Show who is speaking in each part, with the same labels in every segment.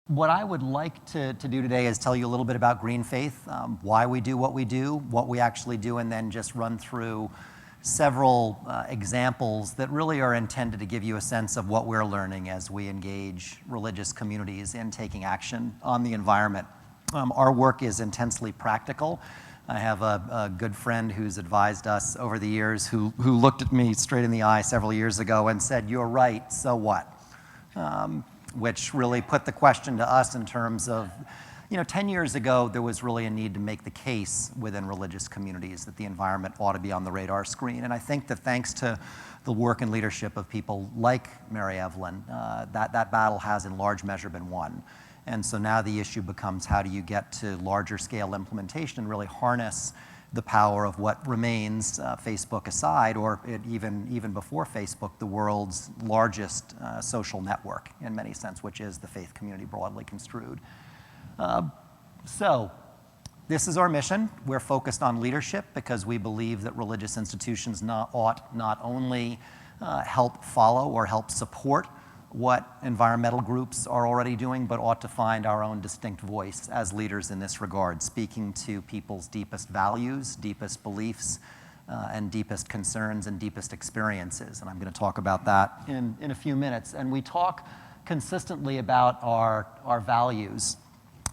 Speaker 1: What I would like to do today is tell you a little bit about GreenFaith, why we do, what we actually do, and then just run through several examples that really are intended to give you a sense of what we're learning as we engage religious communities in taking action on the environment. Our work is intensely practical. I have a good friend who's advised us over the years who looked at me straight in the eye several years ago and said, "You're right, so what?" Which really put the question to us in terms of, 10 years ago, there was really a need to make the case within religious communities that the environment ought to be on the radar screen. And I think that thanks to the work and leadership of people like Mary Evelyn, that battle has in large measure been won. And so now the issue becomes, how do you get to larger scale implementation and really harness the power of what remains, Facebook aside, or even before Facebook, the world's largest social network in many sense, which is the faith community broadly construed. So this is our mission. We're focused on leadership because we believe that religious institutions ought not only help follow or help support what environmental groups are already doing, but ought to find our own distinct voice as leaders in this regard, speaking to people's deepest values, deepest beliefs, and deepest concerns and deepest experiences. And I'm going to talk about that in a few minutes. And we talk consistently about our values.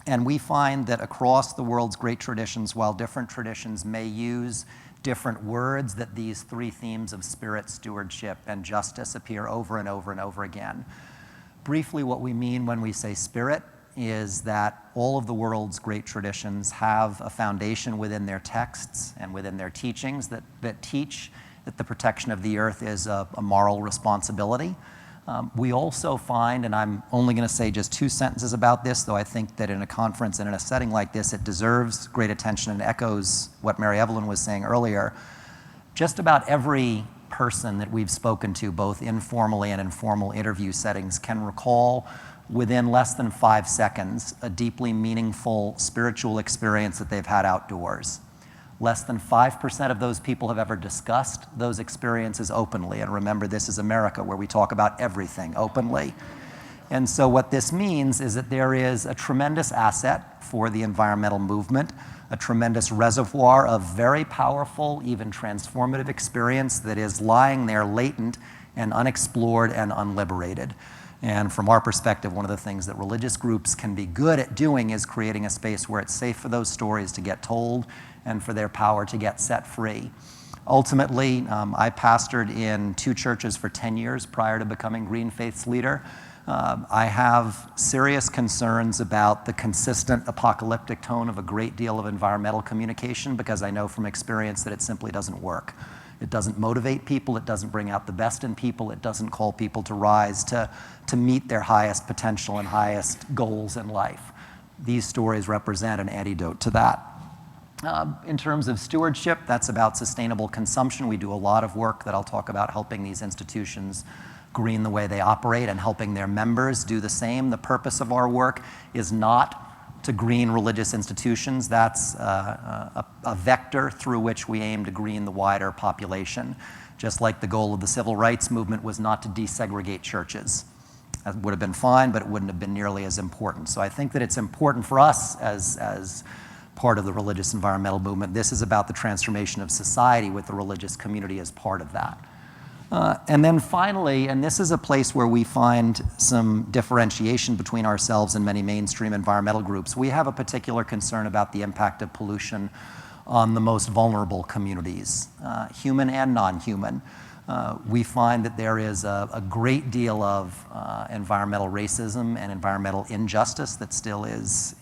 Speaker 1: And we find that across the world's great traditions, while different traditions may use different words, that these three themes of spirit, stewardship, and justice appear over and over and over again. Briefly, what we mean when we say spirit is that all of the world's great traditions have a foundation within their texts and within their teachings that teach that the protection of the earth is a moral responsibility. We also find, and I'm only going to say just 2 sentences about this, though I think that in a conference and in a setting like this, it deserves great attention and echoes what Mary Evelyn was saying earlier. Just about every person that we've spoken to, both informally and in formal interview settings, can recall within less than 5 seconds a deeply meaningful spiritual experience that they've had outdoors. Less than 5% of those people have ever discussed those experiences openly. And remember, this is America, where we talk about everything openly. And so what this means is that there is a tremendous asset for the environmental movement, a tremendous reservoir of very powerful, even transformative experience that is lying there latent and unexplored and unliberated. And from our perspective, one of the things that religious groups can be good at doing is creating a space where it's safe for those stories to get told and for their power to get set free. Ultimately, I pastored in 2 churches for 10 years prior to becoming GreenFaith's leader. I have serious concerns about the consistent apocalyptic tone of a great deal of environmental communication, because I know from experience that it simply doesn't work. It doesn't motivate people, it doesn't bring out the best in people, it doesn't call people to rise to meet their highest potential and highest goals in life. These stories represent an antidote to that. In terms of stewardship, that's about sustainable consumption. We do a lot of work that I'll talk about helping these institutions green the way they operate and helping their members do the same. The purpose of our work is not to green religious institutions. That's a vector through which we aim to green the wider population, just like the goal of the civil rights movement was not to desegregate churches. That would have been fine, but it wouldn't have been nearly as important. So I think that it's important for us as part of the religious environmental movement. This is about the transformation of society with the religious community as part of that. And then finally, and this is a place where we find some differentiation between ourselves and many mainstream environmental groups, we have a particular concern about the impact of pollution on the most vulnerable communities, human and non-human. We find that there is a great deal of environmental racism and environmental injustice that still is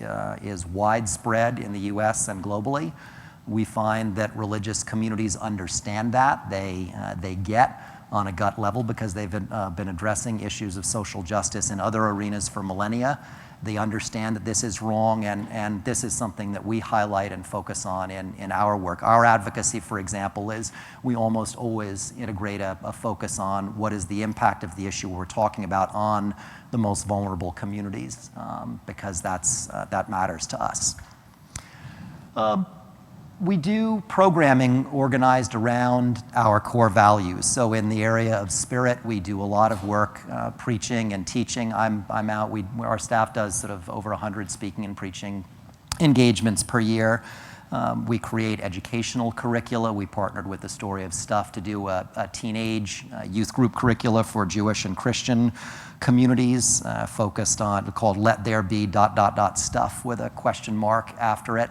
Speaker 1: widespread in the US and globally. We find that religious communities understand that. They get on a gut level, because they've been addressing issues of social justice in other arenas for millennia. They understand that this is wrong, and this is something that we highlight and focus on in our work. Our advocacy, for example, is we almost always integrate a focus on what is the impact of the issue we're talking about on the most vulnerable communities, because that matters to us. We do programming organized around our core values. So in the area of spirit, we do a lot of work preaching and teaching. I'm out. Our staff does sort of over 100 speaking and preaching engagements per year. We create educational curricula. We partnered with the Story of Stuff to do a teenage youth group curricula for Jewish and Christian communities, focused on, called Let There Be ... stuff with a question mark after it.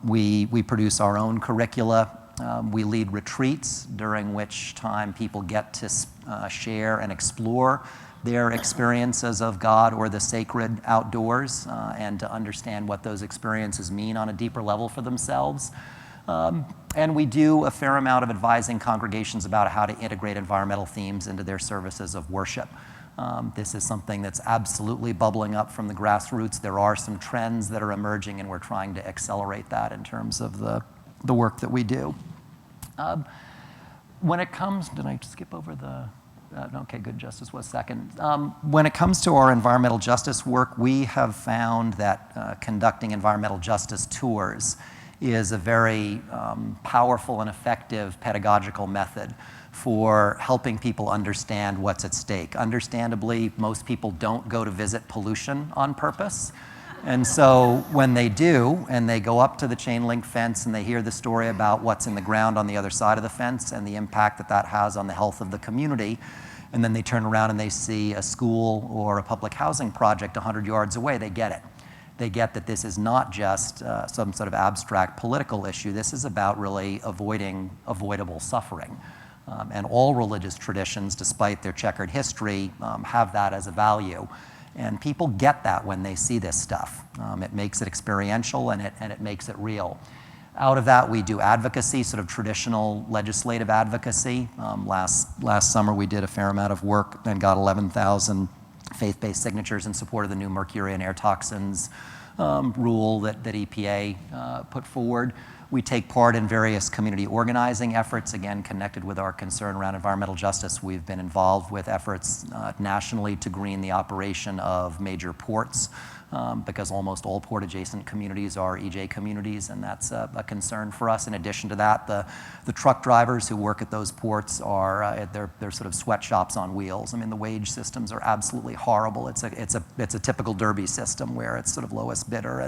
Speaker 1: We produce our own curricula. We lead retreats, during which time people get to share and explore their experiences of God or the sacred outdoors, and to understand what those experiences mean on a deeper level for themselves. And we do a fair amount of advising congregations about how to integrate environmental themes into their services of worship. This is something that's absolutely bubbling up from the grassroots. There are some trends that are emerging, and we're trying to accelerate that in terms of the work that we do. When it comes, did I skip over the, okay, good, justice was second. When it comes to our environmental justice work, we have found that conducting environmental justice tours is a very powerful and effective pedagogical method for helping people understand what's at stake. Understandably, most people don't go to visit pollution on purpose. And so when they do, and they go up to the chain link fence and they hear the story about what's in the ground on the other side of the fence and the impact that that has on the health of the community, and then they turn around and they see a school or a public housing project 100 yards away, they get it. They get that this is not just some sort of abstract political issue. This is about really avoiding avoidable suffering. And all religious traditions, despite their checkered history, have that as a value. And people get that when they see this stuff. It makes it experiential, and it makes it real. Out of that, we do advocacy, sort of traditional legislative advocacy. Last summer, we did a fair amount of work and got 11,000 faith-based signatures in support of the new mercury and air toxins rule that EPA put forward. We take part in various community organizing efforts, again, connected with our concern around environmental justice. We've been involved with efforts nationally to green the operation of major ports, because almost all port-adjacent communities are EJ communities, and that's a concern for us. In addition to that, the truck drivers who work at those ports are they're sort of sweatshops on wheels. I mean, the wage systems are absolutely horrible. It's a typical derby system where it's sort of lowest bidder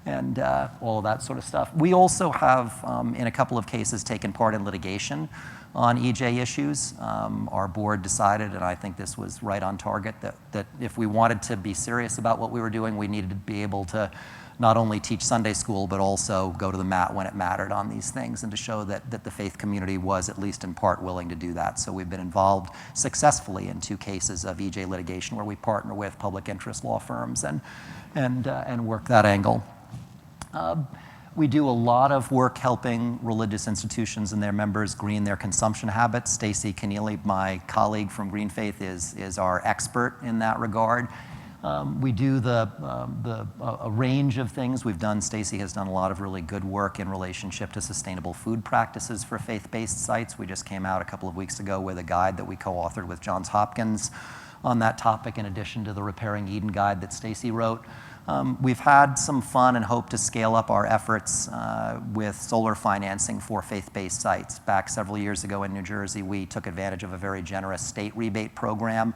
Speaker 1: and all of that sort of stuff. We also have, in a couple of cases, taken part in litigation on EJ issues. Our board decided, and I think this was right on target, that if we wanted to be serious about what we were doing, we needed to be able to not only teach Sunday school, but also go to the mat when it mattered on these things, and to show that the faith community was, at least in part, willing to do that. So we've been involved successfully in 2 cases of EJ litigation where we partner with public interest law firms and work that angle. We do a lot of work helping religious institutions and their members green their consumption habits. Stacy Keneally, my colleague from GreenFaith, is our expert in that regard. We do a range of things. Stacy has done a lot of really good work in relationship to sustainable food practices for faith-based sites. We just came out a couple of weeks ago with a guide that we co-authored with Johns Hopkins on that topic, in addition to the Repairing Eden guide that Stacy wrote. We've had some fun and hope to scale up our efforts with solar financing for faith-based sites. Back several years ago in New Jersey, we took advantage of a very generous state rebate program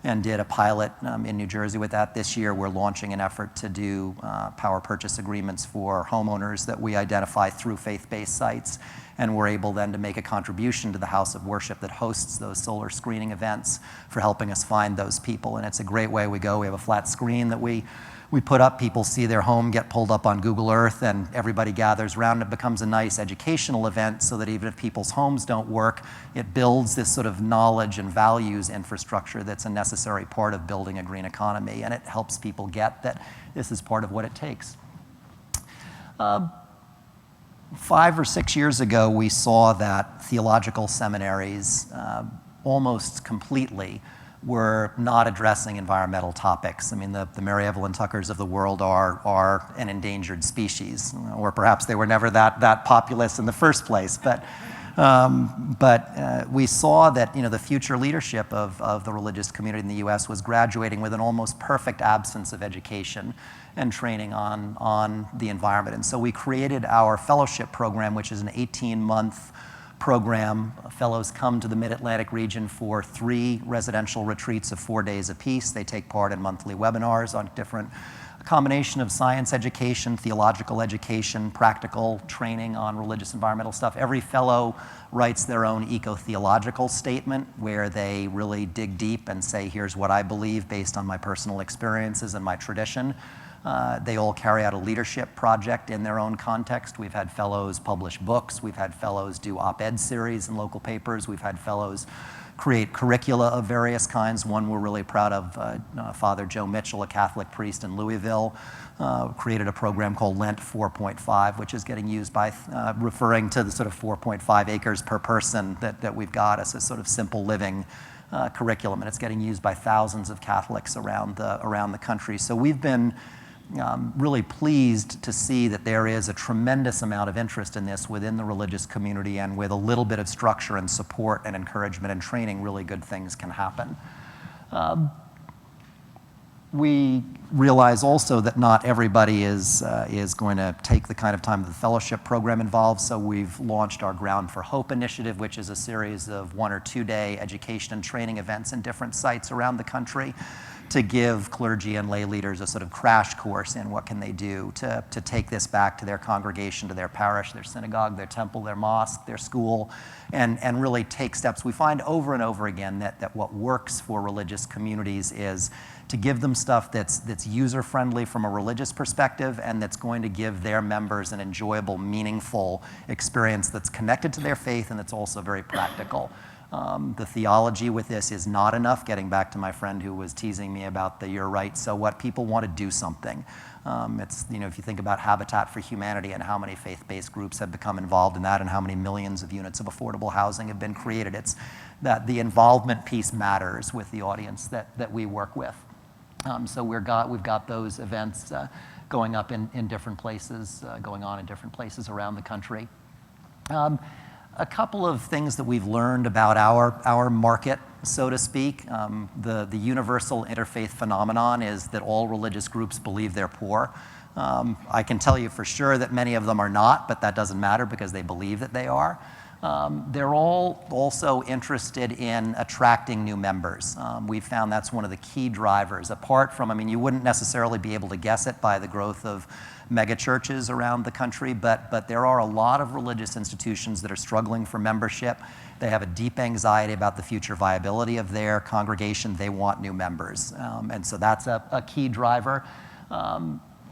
Speaker 1: and did a pilot in New Jersey with that. This year, we're launching an effort to do power purchase agreements for homeowners that we identify through faith-based sites. And we're able then to make a contribution to the house of worship that hosts those solar screening events for helping us find those people. And it's a great way we go. We have a flat screen that we put up, people see their home get pulled up on Google Earth, and everybody gathers around. It becomes a nice educational event, so that even if people's homes don't work, it builds this sort of knowledge and values infrastructure that's a necessary part of building a green economy, and it helps people get that this is part of what it takes. 5 or 6 years ago, we saw that theological seminaries almost completely were not addressing environmental topics. I mean, the Mary Evelyn Tuckers of the world are an endangered species, or perhaps they were never that populous in the first place. But But we saw that the future leadership of the religious community in the U.S. was graduating with an almost perfect absence of education and training on the environment. And so we created our fellowship program, which is an 18-month program. Fellows come to the Mid-Atlantic region for 3 residential retreats of 4 days apiece. They take part in monthly webinars on a combination of science education, theological education, practical training on religious environmental stuff. Every fellow writes their own eco-theological statement where they really dig deep and say, here's what I believe based on my personal experiences and my tradition. They all carry out a leadership project in their own context. We've had fellows publish books. We've had fellows do op-ed series in local papers. We've had fellows create curricula of various kinds. One we're really proud of, Father Joe Mitchell, a Catholic priest in Louisville, created a program called Lent 4.5, which is getting used by, referring to the sort of 4.5 acres per person that we've got as a sort of simple living curriculum, and it's getting used by thousands of Catholics around the country. So we've been really pleased to see that there is a tremendous amount of interest in this within the religious community, and with a little bit of structure and support and encouragement and training, really good things can happen. We realize also that not everybody is going to take the kind of time that the fellowship program involves, so we've launched our Ground for Hope initiative, which is a series of 1 or 2 day education and training events in different sites around the country to give clergy and lay leaders a sort of crash course in what can they do to take this back to their congregation, to their parish, their synagogue, their temple, their mosque, their school, and really take steps. We find over and over again that what works for religious communities is to give them stuff that's user-friendly from a religious perspective, and that's going to give their members an enjoyable, meaningful experience that's connected to their faith and that's also very practical. The theology with this is not enough, getting back to my friend who was teasing me about the you're right, so what, people want to do something. It's, if you think about Habitat for Humanity and how many faith-based groups have become involved in that and how many millions of units of affordable housing have been created, it's that the involvement piece matters with the audience that we work with. So we've got those events going up in different places, going on in different places around the country. A couple of things that we've learned about our market, so to speak. The universal interfaith phenomenon is that all religious groups believe they're poor. I can tell you for sure that many of them are not, but that doesn't matter because they believe that they are. They're all also interested in attracting new members. We've found that's one of the key drivers. Apart from, you wouldn't necessarily be able to guess it by the growth of mega churches around the country, but there are a lot of religious institutions that are struggling for membership. They have a deep anxiety about the future viability of their congregation. They want new members. And so that's a key driver.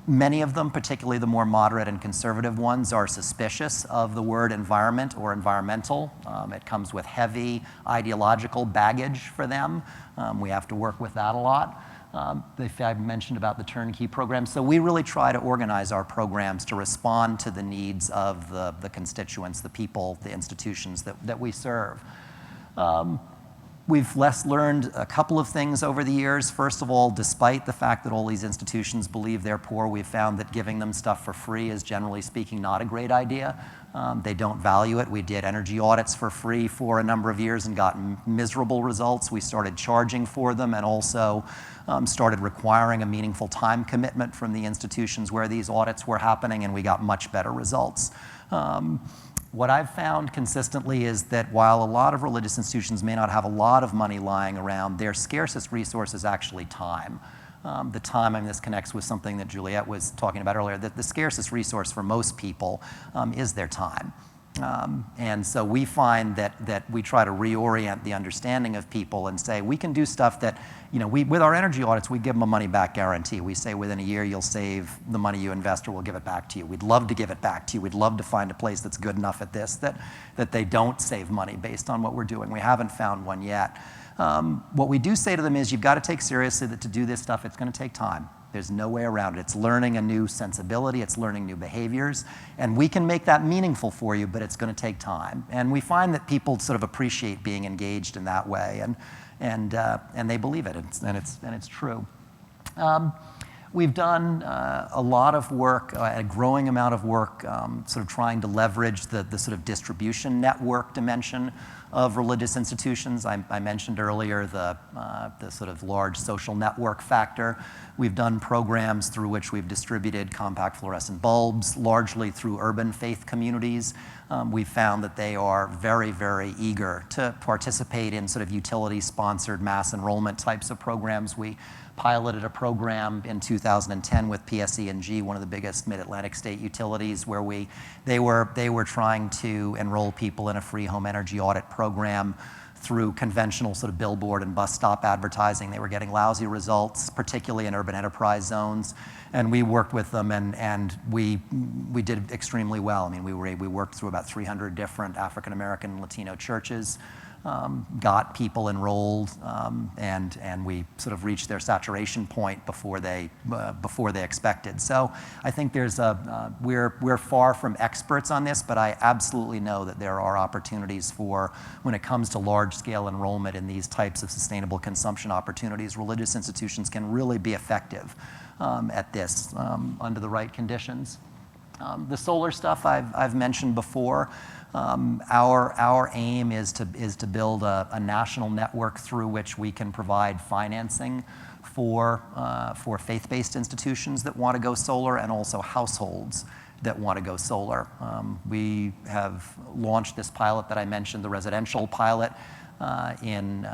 Speaker 1: Many of them, particularly the more moderate and conservative ones, are suspicious of the word environment or environmental. It comes with heavy ideological baggage for them. We have to work with that a lot. I've mentioned about the turnkey program. So we really try to organize our programs to respond to the needs of the constituents, the people, the institutions that we serve. We've learned a couple of things over the years. First of all, despite the fact that all these institutions believe they're poor, we've found that giving them stuff for free is, generally speaking, not a great idea. They don't value it. We did energy audits for free for a number of years and got miserable results. We started charging for them and also started requiring a meaningful time commitment from the institutions where these audits were happening, and we got much better results. What I've found consistently is that while a lot of religious institutions may not have a lot of money lying around, their scarcest resource is actually time. The time, and this connects with something that Juliet was talking about earlier, that the scarcest resource for most people is their time. And so we find that we try to reorient the understanding of people and say, we can do stuff that, with our energy audits, we give them a money back guarantee. We say within a year you'll save the money you invest or we'll give it back to you. We'd love to give it back to you. We'd love to find a place that's good enough at this that they don't save money based on what we're doing. We haven't found one yet. What we do say to them is, you've got to take seriously that to do this stuff, it's going to take time. There's no way around it. It's learning a new sensibility, it's learning new behaviors, and we can make that meaningful for you, but it's going to take time. And we find that people sort of appreciate being engaged in that way, and they believe it, and it's true. We've done a lot of work, a growing amount of work, sort of trying to leverage the sort of distribution network dimension of religious institutions. I mentioned earlier the sort of large social network factor. We've done programs through which we've distributed compact fluorescent bulbs, largely through urban faith communities. We've found that they are very, very eager to participate in sort of utility-sponsored mass enrollment types of programs. We piloted a program in 2010 with PSE&G, one of the biggest mid-Atlantic state utilities, where they were trying to enroll people in a free home energy audit program through conventional sort of billboard and bus stop advertising. They were getting lousy results, particularly in urban enterprise zones. And we worked with them, and we did extremely well. I mean, we worked through about 300 different African American and Latino churches, got people enrolled, and we sort of reached their saturation point before they expected. So I think we're far from experts on this, but I absolutely know that there are opportunities for, when it comes to large-scale enrollment in these types of sustainable consumption opportunities, religious institutions can really be effective at this under the right conditions. The solar stuff I've mentioned before. Our aim is to build a national network through which we can provide financing for faith-based institutions that want to go solar, and also households that want to go solar. We have launched this pilot that I mentioned, the residential pilot, in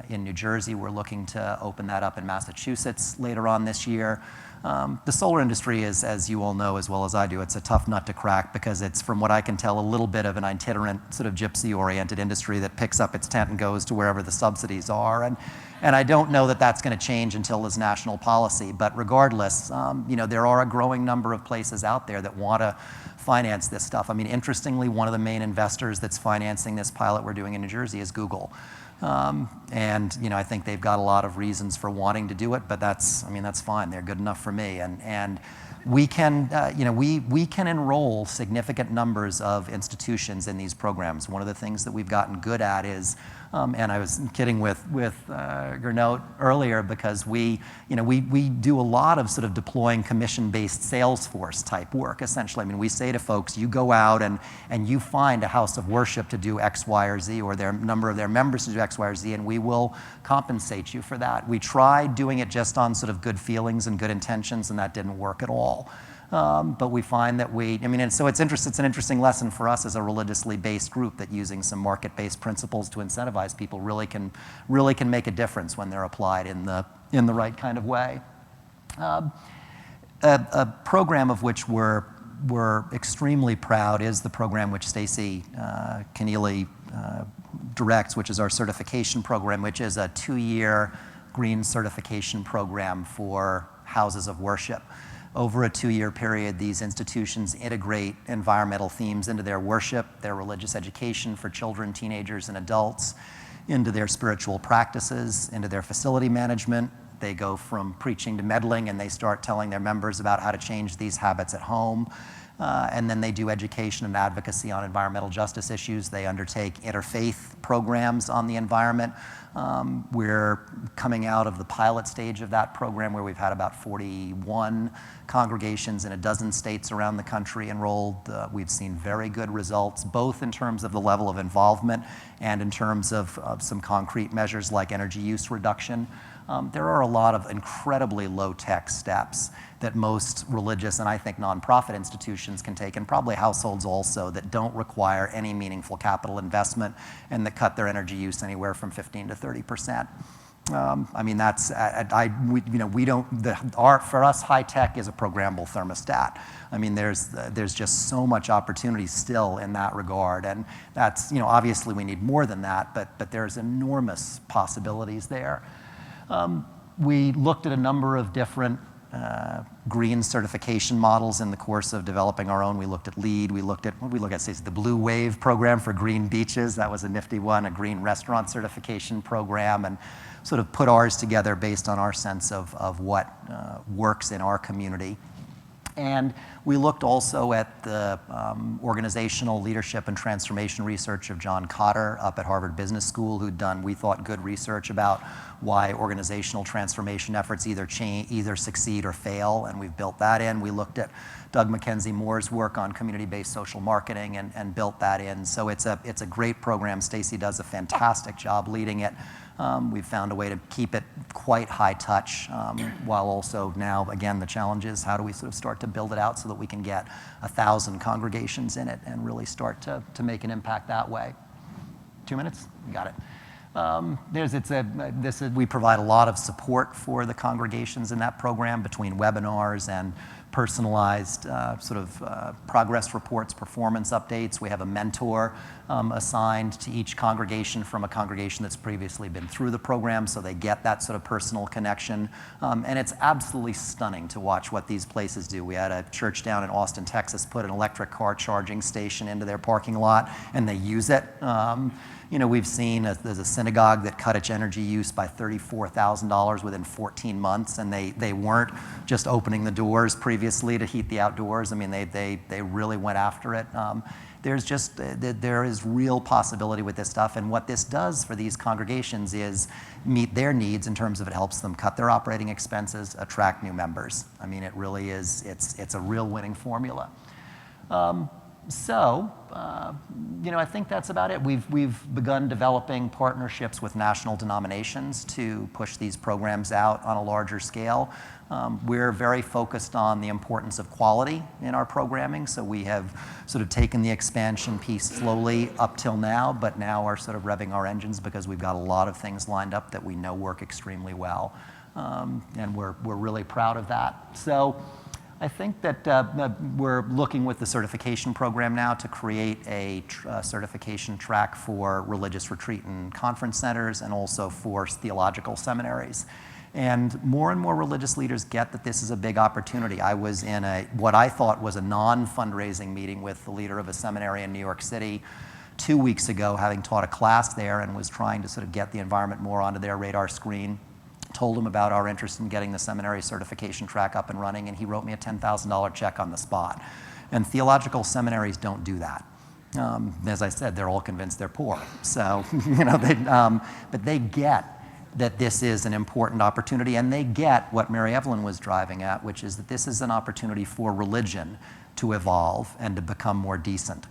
Speaker 1: New Jersey. We're looking to open that up in Massachusetts later on this year. The solar industry is, as you all know as well as I do, it's a tough nut to crack, because it's, from what I can tell, a little bit of an itinerant, sort of gypsy-oriented industry that picks up its tent and goes to wherever the subsidies are. And I don't know that that's going to change until there's national policy. But regardless, there are a growing number of places out there that want to finance this stuff. I mean, interestingly, one of the main investors that's financing this pilot we're doing in New Jersey is Google. I think they've got a lot of reasons for wanting to do it, but that's fine. They're good enough for me. And we can, we can enroll significant numbers of institutions in these programs. One of the things that we've gotten good at is, and I was kidding with Gernot earlier, because we do a lot of sort of deploying commission-based sales force type work, essentially. I mean, we say to folks, you go out and you find a house of worship to do X, Y, or Z, or their number of their members to do X, Y, or Z, and we will compensate you for that. We tried doing it just on sort of good feelings and good intentions, and that didn't work at all. But we find that so it's an interesting lesson for us as a religiously based group, that using some market-based principles to incentivize people really can make a difference when they're applied in the right kind of way. A program of which we're extremely proud is the program which Stacy Keneally directs, which is our certification program, which is a 2-year green certification program for houses of worship. Over a 2-year period, these institutions integrate environmental themes into their worship, their religious education for children, teenagers, and adults, into their spiritual practices, into their facility management. They go from preaching to meddling, and they start telling their members about how to change these habits at home. And then they do education and advocacy on environmental justice issues. They undertake interfaith programs on the environment. We're coming out of the pilot stage of that program, where we've had about 41 congregations in a dozen states around the country enrolled. We've seen very good results, both in terms of the level of involvement and in terms of some concrete measures like energy use reduction. There are a lot of incredibly low-tech steps that most religious and I think nonprofit institutions can take, and probably households also, that don't require any meaningful capital investment and that cut their energy use anywhere from 15 to 30%. For us, high tech is a programmable thermostat. I mean, there's just so much opportunity still in that regard, and that's, obviously we need more than that, but there's enormous possibilities there. We looked at a number of different green certification models in the course of developing our own. We looked at LEED. We looked at the Blue Wave program for green beaches. That was a nifty one. A green restaurant certification program, and sort of put ours together based on our sense of what works in our community. And we looked also at the organizational leadership and transformation research of John Cotter up at Harvard Business School, who'd done, we thought, good research about why organizational transformation efforts either succeed or fail, and we've built that in. We looked at Doug Mackenzie Moore's work on community-based social marketing and built that in. So it's a great program. Stacy does a fantastic job leading it. We've found a way to keep it quite high touch, while also now, again, the challenge is how do we sort of start to build it out so that we can get 1,000 congregations in it and really start to make an impact that way. 2 minutes? Got it. We provide a lot of support for the congregations in that program between webinars and personalized progress reports, performance updates. We have a mentor assigned to each congregation from a congregation that's previously been through the program, so they get that sort of personal connection. And it's absolutely stunning to watch what these places do. We had a church down in Austin, Texas, put an electric car charging station into their parking lot, and they use it. We've seen there's a synagogue that cut its energy use by $34,000 within 14 months, and they weren't just opening the doors previously to heat the outdoors. I mean, they really went after it. There is real possibility with this stuff, and what this does for these congregations is meet their needs in terms of it helps them cut their operating expenses, attract new members. I mean, it really is, it's a real winning formula. I think that's about it. We've begun developing partnerships with national denominations to push these programs out on a larger scale. We're very focused on the importance of quality in our programming, so we have sort of taken the expansion piece slowly up till now, but now are sort of revving our engines because we've got a lot of things lined up that we know work extremely well, and we're really proud of that. So I think that we're looking with the certification program now to create a certification track for religious retreat and conference centers and also for theological seminaries. And more religious leaders get that this is a big opportunity. I was in what I thought was a non-fundraising meeting with the leader of a seminary in New York City 2 weeks ago, having taught a class there and was trying to sort of get the environment more onto their radar screen. Told him about our interest in getting the seminary certification track up and running, and he wrote me a $10,000 check on the spot. And theological seminaries don't do that. As I said, they're all convinced they're poor. So, but they get that this is an important opportunity, and they get what Mary Evelyn was driving at, which is that this is an opportunity for religion to evolve and to become more decent.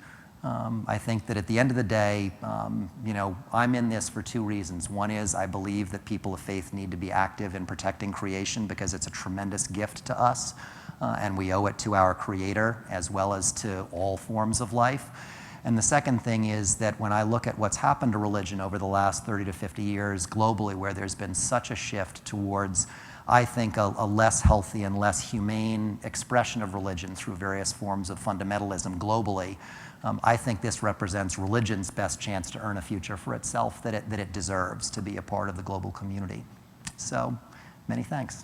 Speaker 1: I think that at the end of the day, I'm in this for two reasons. One is I believe that people of faith need to be active in protecting creation because it's a tremendous gift to us, and we owe it to our Creator as well as to all forms of life. And the second thing is that when I look at what's happened to religion over the last 30 to 50 years globally, where there's been such a shift towards, I think, a less healthy and less humane expression of religion through various forms of fundamentalism globally, I think this represents religion's best chance to earn a future for itself that it deserves to be a part of the global community. So, many thanks.